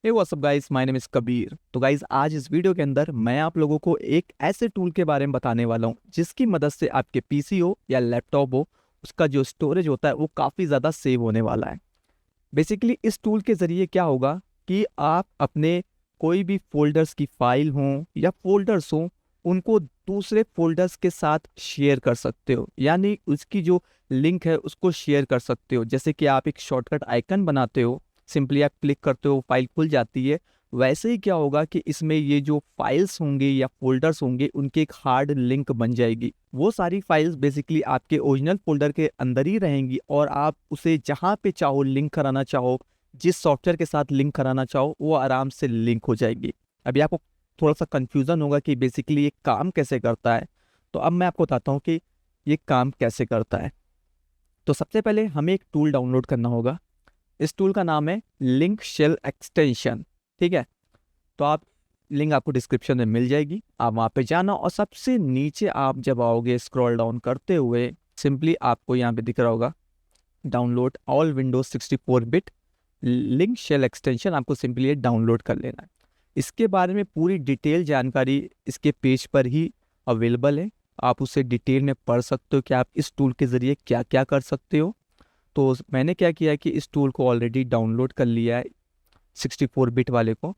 Hey WhatsApp guys, my name is Kabir. तो guys, आज इस वीडियो के अंदर मैं आप लोगों को एक ऐसे टूल के बारे में बताने वाला हूं जिसकी मदद से आपके पीसी हो या लैपटॉप हो, उसका जो स्टोरेज होता है वो काफ़ी ज़्यादा सेव होने वाला है। बेसिकली इस टूल के ज़रिए क्या होगा कि आप अपने कोई भी फोल्डर्स की फाइल हों या फोल्डर्स हों, उनको दूसरे फोल्डर्स के साथ शेयर कर सकते हो। यानी उसकी जो लिंक है उसको शेयर कर सकते हो। जैसे कि आप एक शॉर्टकट आइकन बनाते हो, सिंपली आप क्लिक करते हो, फाइल खुल जाती है। वैसे ही क्या होगा कि इसमें ये जो फाइल्स होंगे या फोल्डर्स होंगे उनकी एक हार्ड लिंक बन जाएगी। वो सारी फाइल्स बेसिकली आपके ओरिजिनल फोल्डर के अंदर ही रहेंगी और आप उसे जहाँ पे चाहो लिंक कराना चाहो, जिस सॉफ्टवेयर के साथ लिंक कराना चाहो, वो आराम से लिंक हो जाएगी। अभी आपको थोड़ा सा कंफ्यूजन होगा कि बेसिकली ये काम कैसे करता है, तो अब मैं आपको बताता हूँ कि ये काम कैसे करता है। तो सबसे पहले हमें एक टूल डाउनलोड करना होगा। इस टूल का नाम है लिंक शेल एक्सटेंशन। ठीक है, तो आप लिंक आपको डिस्क्रिप्शन में मिल जाएगी, आप वहाँ पे जाना और सबसे नीचे आप जब आओगे स्क्रॉल डाउन करते हुए, सिंपली आपको यहाँ पे दिख रहा होगा download all Windows 64 bit link shell extension. आपको सिंपली ये डाउनलोड कर लेना है। इसके बारे में पूरी डिटेल जानकारी इसके पेज पर ही अवेलेबल है। आप उसे डिटेल में पढ़ सकते हो कि आप इस टूल के ज़रिए क्या क्या कर सकते हो। तो मैंने क्या किया कि इस टूल को ऑलरेडी डाउनलोड कर लिया है, 64 बिट वाले को।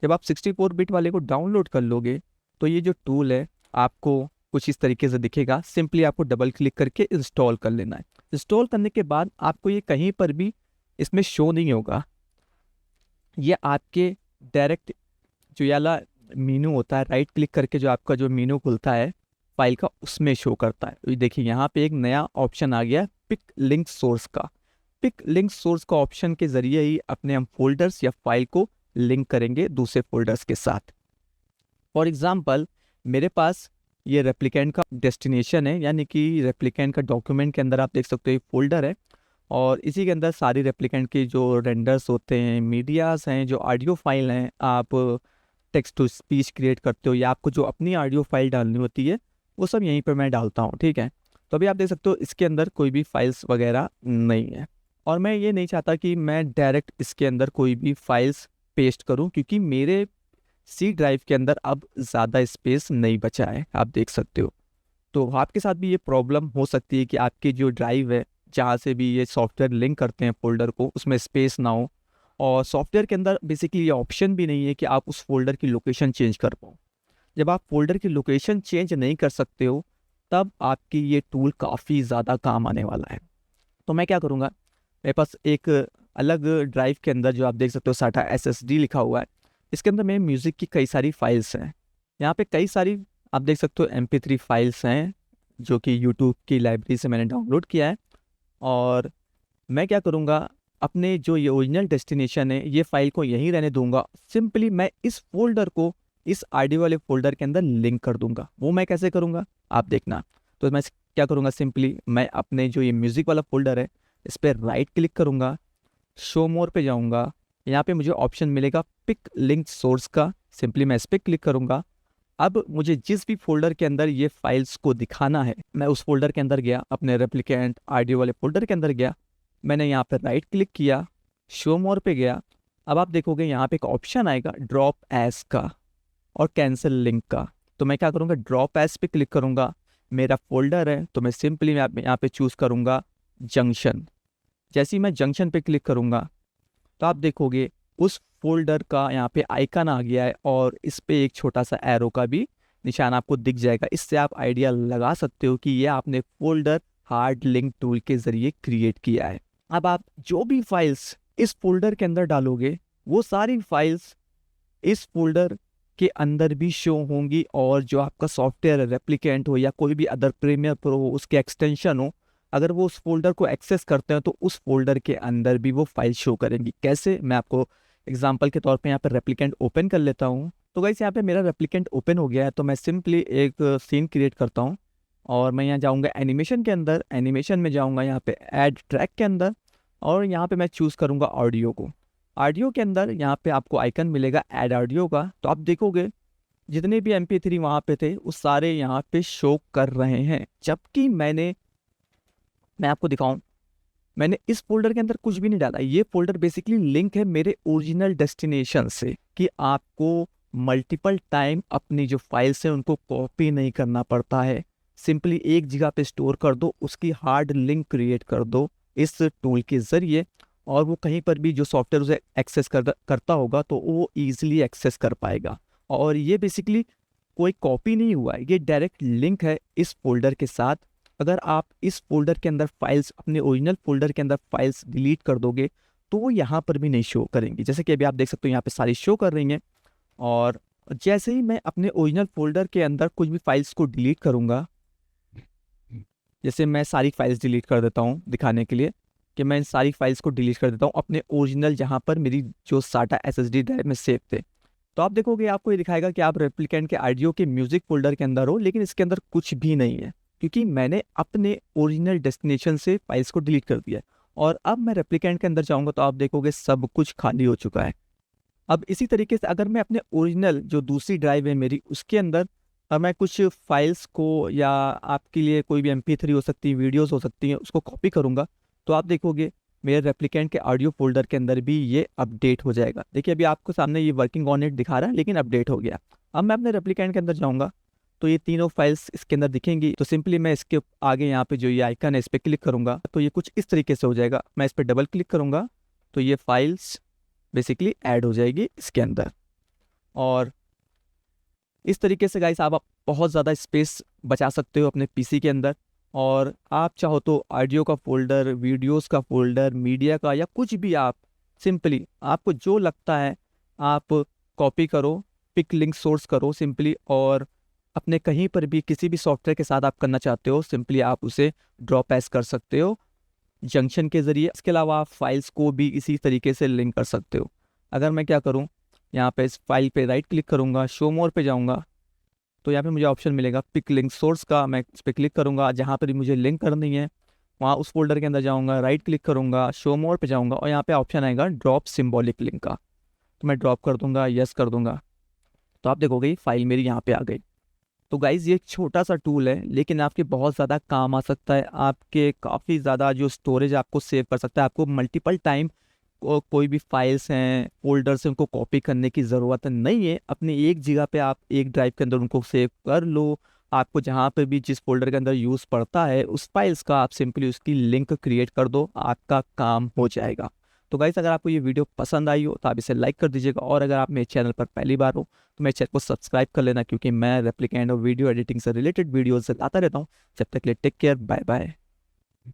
जब आप 64 बिट वाले को डाउनलोड कर लोगे तो ये जो टूल है आपको कुछ इस तरीके से दिखेगा। सिंपली आपको डबल क्लिक करके इंस्टॉल कर लेना है। इंस्टॉल करने के बाद आपको ये कहीं पर भी इसमें शो नहीं होगा। ये आपके डायरेक्ट जो वाला मीनू होता है, राइट क्लिक करके जो आपका जो मीनू खुलता है फाइल का, उसमें शो करता है। तो देखिए यहाँ पे एक नया ऑप्शन आ गया, पिक लिंक सोर्स का। पिक लिंक सोर्स का ऑप्शन के जरिए ही अपने हम फोल्डर्स या फाइल को लिंक करेंगे दूसरे फोल्डर्स के साथ। फॉर एग्जाम्पल, मेरे पास ये रेप्लिकेंट का डेस्टिनेशन है, यानी कि रेप्लिकेंट का डॉक्यूमेंट के अंदर आप देख सकते हो ये फोल्डर है और इसी के अंदर सारी रेप्लिकेंट के जो रेंडर्स होते हैं, मीडियाज हैं, जो ऑडियो फाइल हैं, आप टेक्स्ट टू स्पीच क्रिएट करते हो या आपको जो अपनी ऑडियो फाइल डालनी होती है वो सब यहीं पर मैं डालता हूँ। ठीक है, तो अभी आप देख सकते हो इसके अंदर कोई भी फाइल्स वगैरह नहीं है और मैं ये नहीं चाहता कि मैं डायरेक्ट इसके अंदर कोई भी फाइल्स पेस्ट करूं, क्योंकि मेरे सी ड्राइव के अंदर अब ज़्यादा स्पेस नहीं बचा है, आप देख सकते हो। तो आपके साथ भी ये प्रॉब्लम हो सकती है कि आपकी जो ड्राइव है जहाँ से भी ये सॉफ्टवेयर लिंक करते हैं फोल्डर को, उसमें स्पेस ना हो और सॉफ्टवेयर के अंदर बेसिकली ये ऑप्शन भी नहीं है कि आप उस फोल्डर की लोकेशन चेंज कर पाओ। जब आप फोल्डर की लोकेशन चेंज नहीं कर सकते हो तब आपकी ये टूल काफ़ी ज़्यादा काम आने वाला है। तो मैं क्या करूँगा, मेरे पास एक अलग ड्राइव के अंदर जो आप देख सकते हो साटा SSD लिखा हुआ है, इसके अंदर मेरे म्यूज़िक की कई सारी फाइल्स हैं। यहाँ पे कई सारी आप देख सकते हो MP3 फाइल्स हैं जो कि यूट्यूब की लाइब्रेरी से मैंने डाउनलोड किया है। और मैं क्या करूँगा, अपने जो ये ओरिजिनल डेस्टिनेशन है ये फाइल को यहीं रहने दूंगा। सिंपली मैं इस फोल्डर को इस आईडी वाले फोल्डर के अंदर लिंक कर दूंगा। वो मैं कैसे करूँगा आप देखना। तो मैं क्या करूँगा, सिंपली मैं अपने जो ये म्यूज़िक वाला फोल्डर है इस पर राइट क्लिक करूँगा, शो मोर पे जाऊँगा, यहाँ पे मुझे ऑप्शन मिलेगा पिक लिंक सोर्स का। सिंपली मैं इस पर क्लिक करूँगा। अब मुझे जिस भी फोल्डर के अंदर ये फाइल्स को दिखाना है, मैं उस फोल्डर के अंदर गया, अपने रेप्लिकेंट ऑडियो वाले फोल्डर के अंदर गया, मैंने यहाँ पे राइट क्लिक किया, शो मोर पे गया। अब आप देखोगे यहाँ पे एक ऑप्शन आएगा ड्रॉप एज का और कैंसिल लिंक का। तो मैं क्या करूँगा, ड्रॉप एज पे क्लिक करूँगा। मेरा फोल्डर है तो मैं सिंपली यहाँ पे चूज़ करूँगा जंक्शन। जैसे ही मैं जंक्शन पे क्लिक करूँगा तो आप देखोगे उस फोल्डर का यहाँ पे आइकन आ गया है और इस पे एक छोटा सा एरो का भी निशान आपको दिख जाएगा। इससे आप आइडिया लगा सकते हो कि ये आपने फोल्डर हार्ड लिंक टूल के ज़रिए क्रिएट किया है। अब आप जो भी फाइल्स इस फोल्डर के अंदर डालोगे वो सारी फाइल्स इस फोल्डर के अंदर भी शो होंगी और जो आपका सॉफ्टवेयर रेप्लिकेंट हो या कोई भी अदर प्रीमियर प्रो हो, उसके एक्सटेंशन हो, अगर वो उस फोल्डर को एक्सेस करते हैं तो उस फोल्डर के अंदर भी वो फाइल शो करेंगी। कैसे, मैं आपको एग्जांपल के तौर पे यहाँ पर रेप्लिकेंट ओपन कर लेता हूँ। तो गाइस यहाँ पे मेरा रेप्लिकेंट ओपन हो गया है, तो मैं सिंपली एक सीन क्रिएट करता हूँ और मैं यहाँ जाऊँगा एनिमेशन के अंदर, एनिमेशन में जाऊँगा यहाँ पे ऐड ट्रैक के अंदर और यहाँ पे मैं चूज़ करूँगा ऑडियो को। ऑडियो के अंदर यहाँ पे आपको आइकन मिलेगा ऐड ऑडियो का। तो आप देखोगे जितने भी MP3 वहाँ पे थे वो सारे यहाँ पे शो कर रहे हैं। जबकि मैं आपको दिखाऊं, मैंने इस फोल्डर के अंदर कुछ भी नहीं डाला। ये फोल्डर बेसिकली लिंक है मेरे ओरिजिनल डेस्टिनेशन से, कि आपको मल्टीपल टाइम अपनी जो फाइल्स हैं उनको कॉपी नहीं करना पड़ता है। सिंपली एक जगह पे स्टोर कर दो, उसकी हार्ड लिंक क्रिएट कर दो इस टूल के ज़रिए, और वो कहीं पर भी जो सॉफ्टवेयर उसे एक्सेस करता होगा तो वो ईजिली एक्सेस कर पाएगा। और ये बेसिकली कोई कॉपी नहीं हुआ है, ये डायरेक्ट लिंक है इस फोल्डर के साथ। अगर आप इस फोल्डर के अंदर फाइल्स, अपने ओरिजिनल फोल्डर के अंदर फाइल्स डिलीट कर दोगे तो वो यहाँ पर भी नहीं शो करेंगी। जैसे कि अभी आप देख सकते हो यहाँ पे सारी शो कर रही हैं। और जैसे ही मैं अपने ओरिजिनल फोल्डर के अंदर कुछ भी फाइल्स को डिलीट करूँगा, जैसे मैं सारी फाइल्स डिलीट कर देता हूँ दिखाने के लिए कि मैं इन सारी फाइल्स को डिलीट कर देता हूँ अपने ओरिजिनल, जहाँ पर मेरी जो SATA SSD ड्राइव में सेव थे, तो आप देखोगे आपको ये दिखाएगा कि आप रेप्लिकेंट के ऑडियो के म्यूजिक फोल्डर के अंदर हो, लेकिन इसके अंदर कुछ भी नहीं है क्योंकि मैंने अपने ओरिजिनल डेस्टिनेशन से फाइल्स को डिलीट कर दिया है। और अब मैं रेप्लिकेंट के अंदर जाऊंगा तो आप देखोगे सब कुछ खाली हो चुका है। अब इसी तरीके से अगर मैं अपने ओरिजिनल जो दूसरी ड्राइव है मेरी, उसके अंदर मैं कुछ फाइल्स को, या आपके लिए कोई भी MP3 हो सकती है, वीडियोस हो सकती हैं, उसको कॉपी करूंगा तो आप देखोगे मेरे रेप्लिकेंट के ऑडियो फोल्डर के अंदर भी ये अपडेट हो जाएगा। देखिए अभी आपको सामने ये वर्किंग ऑन इट दिखा रहा है, लेकिन अपडेट हो गया। अब मैं अपने रेप्लिकेंट के अंदर जाऊंगा तो ये तीनों फाइल्स इसके अंदर दिखेंगी। तो सिंपली मैं इसके आगे यहाँ पे जो ये आइकन है इस पर क्लिक करूंगा तो ये कुछ इस तरीके से हो जाएगा। मैं इस पर डबल क्लिक करूंगा तो ये फाइल्स बेसिकली ऐड हो जाएगी इसके अंदर। और इस तरीके से गाइस आप बहुत ज़्यादा स्पेस बचा सकते हो अपने PC के अंदर। और आप चाहो तो ऑडियो का फोल्डर, वीडियोस का फोल्डर, मीडिया का, या कुछ भी आप सिंपली आपको जो लगता है आप कॉपी करो, पिक लिंक सोर्स करो सिंपली, और अपने कहीं पर भी किसी भी सॉफ्टवेयर के साथ आप करना चाहते हो सिंपली आप उसे ड्रॉप एज कर सकते हो जंक्शन के ज़रिए। इसके अलावा आप फाइल्स को भी इसी तरीके से लिंक कर सकते हो। अगर मैं क्या करूँ, यहाँ पे इस फाइल पे राइट क्लिक करूँगा, शो मोर पे जाऊँगा तो यहाँ पे मुझे ऑप्शन मिलेगा पिक लिंक सोर्स का। मैं इस पर क्लिक करूँगा, जहाँ पर भी मुझे लिंक करनी है वहाँ उस फोल्डर के अंदर जाऊँगा, राइट क्लिक करूँगा, शो मोर पे जाऊँगा और यहाँ पे ऑप्शन आएगा ड्रॉप सिम्बॉलिक लिंक का, तो मैं ड्रॉप कर दूँगा, यस कर दूँगा। तो आप देखोगे फाइल मेरी यहाँ पे आ गई। तो गाइज़ ये एक छोटा सा टूल है लेकिन आपके बहुत ज़्यादा काम आ सकता है। आपके काफ़ी ज़्यादा जो स्टोरेज आपको सेव कर सकता है। आपको मल्टीपल टाइम कोई भी फाइल्स हैं, फोल्डर्स हैं, उनको कॉपी करने की ज़रूरत नहीं है। अपनी एक जगह पे आप एक ड्राइव के अंदर उनको सेव कर लो। आपको जहाँ पे भी जिस फोल्डर के अंदर यूज़ पड़ता है उस फाइल्स का आप सिंपली उसकी लिंक क्रिएट कर दो, आपका काम हो जाएगा। तो गाइस अगर आपको ये वीडियो पसंद आई हो तो आप इसे लाइक कर दीजिएगा, और अगर आप मेरे चैनल पर पहली बार हो तो मेरे चैनल को सब्सक्राइब कर लेना, क्योंकि मैं रेप्लिकेंट और वीडियो एडिटिंग से रिलेटेड वीडियोस लाता रहता हूँ। जब तक के लिए टेक केयर, बाय बाय।